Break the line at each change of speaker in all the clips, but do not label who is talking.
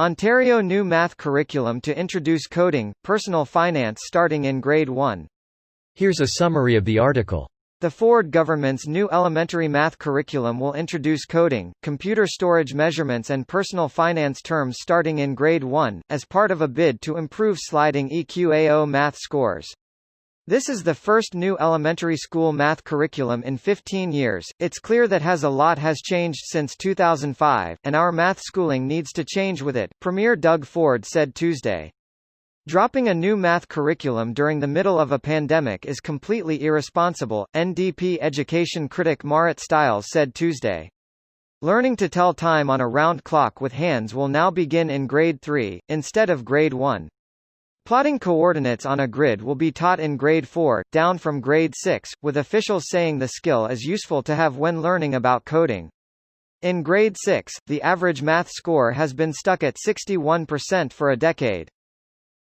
Ontario new math curriculum to introduce coding, personal finance starting in grade 1.
Here's a summary of the article.
The Ford government's new elementary math curriculum will introduce coding, computer storage measurements and personal finance terms starting in grade 1, as part of a bid to improve sliding EQAO math scores. This is the first new elementary school math curriculum in 15 years. It's clear that a lot has changed since 2005, and our math schooling needs to change with it, Premier Doug Ford said Tuesday. Dropping a new math curriculum during the middle of a pandemic is completely irresponsible, NDP education critic Marit Stiles said Tuesday. Learning to tell time on a round clock with hands will now begin in grade 3, instead of grade 1. Plotting coordinates on a grid will be taught in grade 4, down from grade 6, with officials saying the skill is useful to have when learning about coding. In grade 6, the average math score has been stuck at 61% for a decade.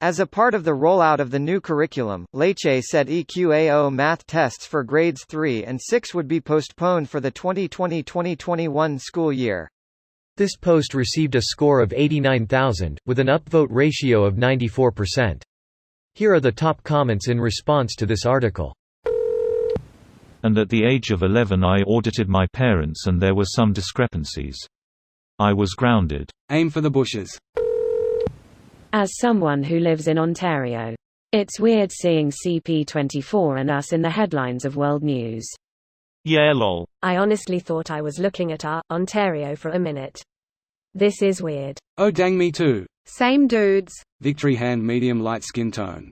As a part of the rollout of the new curriculum, Lecce said EQAO math tests for grades 3 and 6 would be postponed for the 2020-2021 school year.
This post received a score of 89,000, with an upvote ratio of 94%. Here are the top comments in response to this article.
And at the age of 11 I audited my parents and there were some discrepancies. I was grounded.
Aim for the bushes.
As someone who lives in Ontario, it's weird seeing CP24 and us in the headlines of world news.
Yeah lol.
I honestly thought I was looking at our Ontario for a minute. This is weird.
Oh dang, me too.
Same dudes.
Victory hand, medium light skin tone.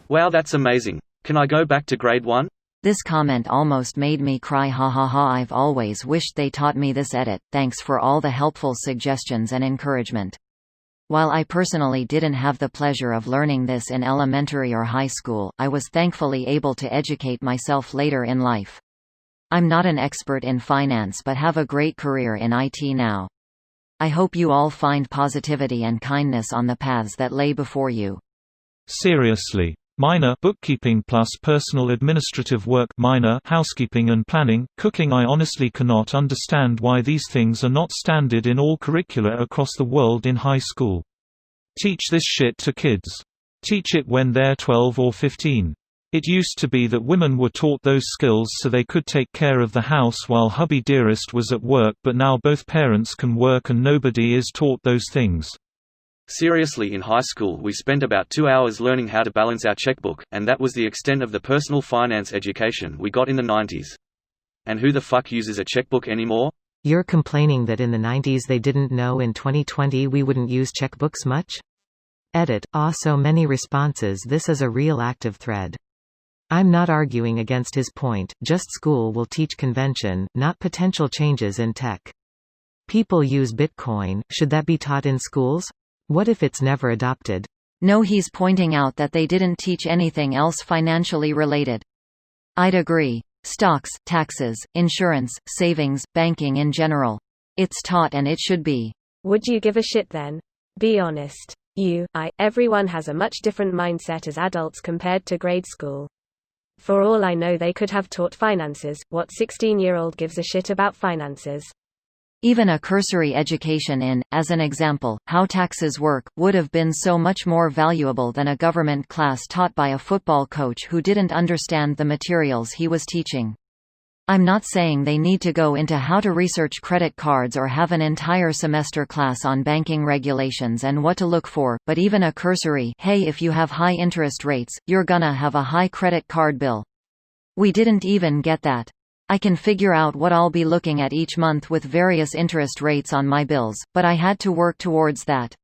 Wow, that's amazing. Can I go back to grade 1?
This comment almost made me cry, ha ha ha. I've always wished they taught me this. Edit. Thanks for all the helpful suggestions and encouragement. While I personally didn't have the pleasure of learning this in elementary or high school, I was thankfully able to educate myself later in life. I'm not an expert in finance but have a great career in IT now. I hope you all find positivity and kindness on the paths that lay before you.
Seriously. Minor bookkeeping plus personal administrative work, minor housekeeping and planning, cooking. I honestly cannot understand why these things are not standard in all curricula across the world in high school. Teach this shit to kids. Teach it when they're 12 or 15. It used to be that women were taught those skills so they could take care of the house while hubby dearest was at work, but now both parents can work and nobody is taught those things.
Seriously, in high school we spent about 2 hours learning how to balance our checkbook, and that was the extent of the personal finance education we got in the 90s. And who the fuck uses a checkbook anymore?
You're complaining that in the 90s they didn't know in 2020 we wouldn't use checkbooks much? Edit. So many responses. This is a real active thread. I'm not arguing against his point, just school will teach convention, not potential changes in tech. People use Bitcoin, should that be taught in schools? What if it's never adopted?
No, he's pointing out that they didn't teach anything else financially related. I'd agree. Stocks, taxes, insurance, savings, banking in general. It's taught and it should be.
Would you give a shit then? Be honest. Everyone has a much different mindset as adults compared to grade school. For all I know they could have taught finances. What 16-year-old gives a shit about finances?
Even a cursory education in, as an example, how taxes work, would have been so much more valuable than a government class taught by a football coach who didn't understand the materials he was teaching. I'm not saying they need to go into how to research credit cards or have an entire semester class on banking regulations and what to look for, but even a cursory, hey, if you have high interest rates, you're gonna have a high credit card bill. We didn't even get that. I can figure out what I'll be looking at each month with various interest rates on my bills, but I had to work towards that.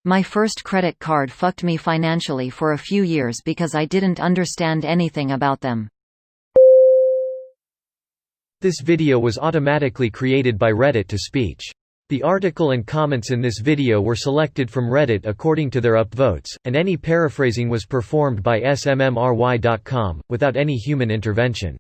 My first credit card fucked me financially for a few years because I didn't understand anything about them.
This video was automatically created by Reddit to speech. The article and comments in this video were selected from Reddit according to their upvotes, and any paraphrasing was performed by smmry.com, without any human intervention.